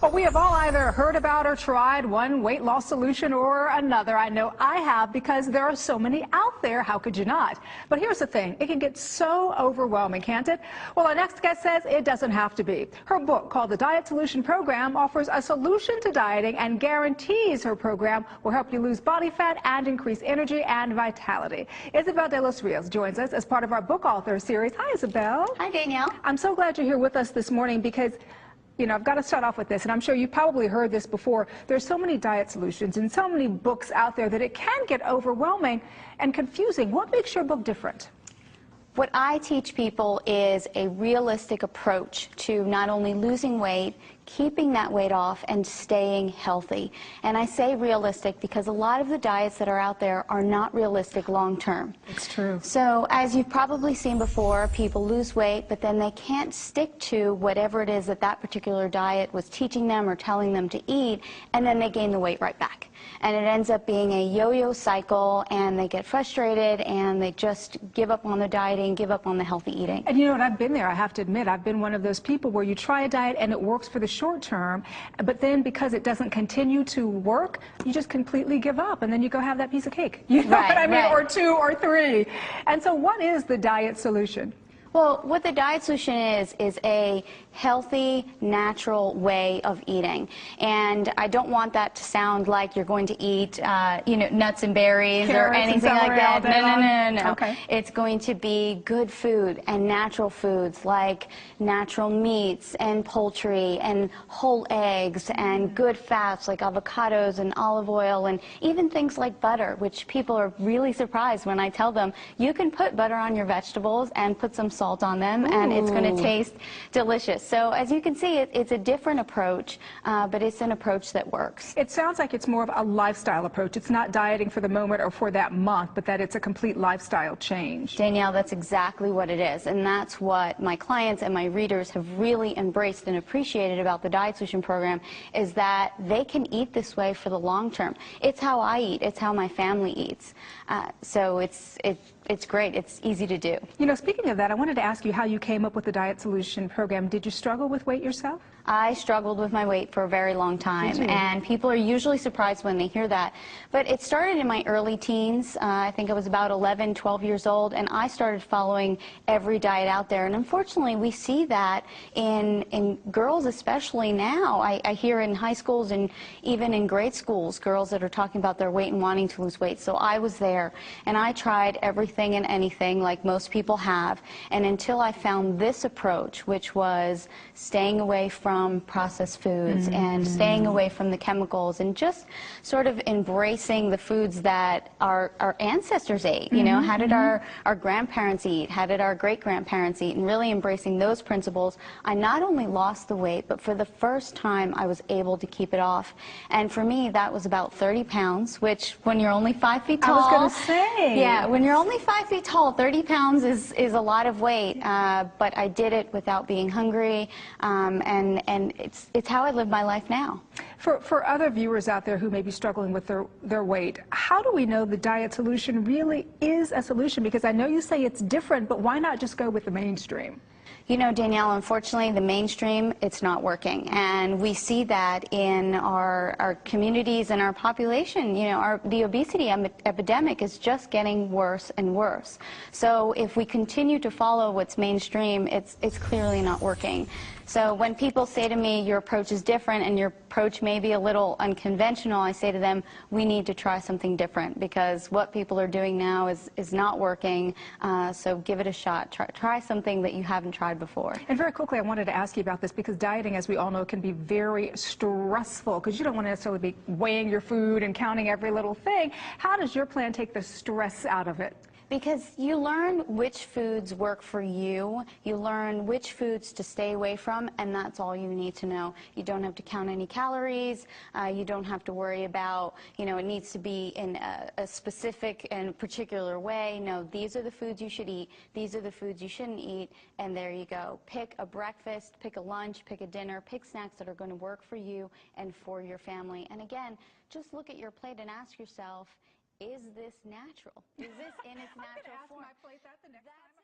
Well, we have all either heard about or tried one weight loss solution or another. I know I have because there are so many out there. How could you not? But here's the thing. It can get so overwhelming, can't it? Well, our next guest says it doesn't have to be. Her book, called The Diet Solution Program, offers a solution to dieting and guarantees her program will help you lose body fat and increase energy and vitality. Isabel de los Rios joins us as part of our book author series. Hi, Isabel. Hi, Danielle. I'm so glad you're here with us this morning because I've got to start off with this, and I'm sure you've probably heard this before. There's so many diet solutions and so many books out there that it can get overwhelming and confusing. What makes your book different? What I teach people is a realistic approach to not only losing weight, keeping that weight off, and staying healthy. And I say realistic because a lot of the diets that are out there are not realistic long term. It's true. So as you've probably seen before, people lose weight, but then they can't stick to whatever it is that that particular diet was teaching them or telling them to eat, and then they gain the weight right back. And it ends up being a yo-yo cycle, and they get frustrated, and they just give up on the dieting, give up on the healthy eating. And you know what, I've been there. I have to admit, I've been one of those people where you try a diet and it works for the short term, but then because it doesn't continue to work, you just completely give up, and then you go have that piece of cake. You know what I mean? Right. Or two or three. And so what is the diet solution? Well, what the diet solution is a healthy, natural way of eating. And I don't want that to sound like you're going to eat, nuts and berries or anything like that. No. Okay. It's going to be good food and natural foods like natural meats and poultry and whole eggs and good fats like avocados and olive oil and even things like butter, which people are really surprised when I tell them you can put butter on your vegetables and put some salt on them, and it's going to taste delicious. So as you can see, it's a different approach, but it's an approach that works. It sounds like it's more of a lifestyle approach. It's not dieting for the moment or for that month, but that it's a complete lifestyle change. Danielle, that's exactly what it is, and that's what my clients and my readers have really embraced and appreciated about the Diet Solution Program, is that they can eat this way for the long term. It's how I eat. It's how my family eats. So it's great. It's easy to do. You know, speaking of that, I wanted to ask you how you came up with the Diet Solution Program. Did you struggle with weight yourself? I struggled with my weight for a very long time, and people are usually surprised when they hear that. But it started in my early teens. I think I was about 11, 12 years old, and I started following every diet out there. And unfortunately, we see that in girls, especially now. I hear in high schools and even in grade schools, girls that are talking about their weight and wanting to lose weight. So I was there, and I tried everything and anything like most people have. And until I found this approach, which was staying away from processed foods and staying away from the chemicals and just sort of embracing the foods that our ancestors ate. You know, how did our grandparents eat? How did our great-grandparents eat? And really embracing those principles, I not only lost the weight, but for the first time I was able to keep it off. And for me, that was about 30 pounds, which when you're only 5 feet tall. I was going to say. Yeah, when you're only 5 feet tall, 30 pounds is a lot of weight. But I did it without being hungry, and it's how I live my life now. For other viewers out there who may be struggling with their weight, how do we know the diet solution really is a solution? Because I know you say it's different, but why not just go with the mainstream? You know, Danielle, unfortunately, the mainstream, it's not working. And we see that in our communities and our population. You know, the obesity epidemic is just getting worse and worse. So if we continue to follow what's mainstream, it's clearly not working. So when people say to me, your approach is different and your approach may be a little unconventional, I say to them, we need to try something different, because what people are doing now is not working. So give it a shot. Try something that you haven't tried before. And very quickly, I wanted to ask you about this, because dieting, as we all know, can be very stressful, because you don't want to necessarily be weighing your food and counting every little thing. How does your plan take the stress out of it? Because you learn which foods work for you, you learn which foods to stay away from, and that's all you need to know. You don't have to count any calories, you don't have to worry about, it needs to be in a specific and particular way. No, these are the foods you should eat, these are the foods you shouldn't eat, and there you go. Pick a breakfast, pick a lunch, pick a dinner, pick snacks that are going to work for you and for your family. And again, just look at your plate and ask yourself, is this natural? Is this in its natural form? I'm going to ask my plate that the next time.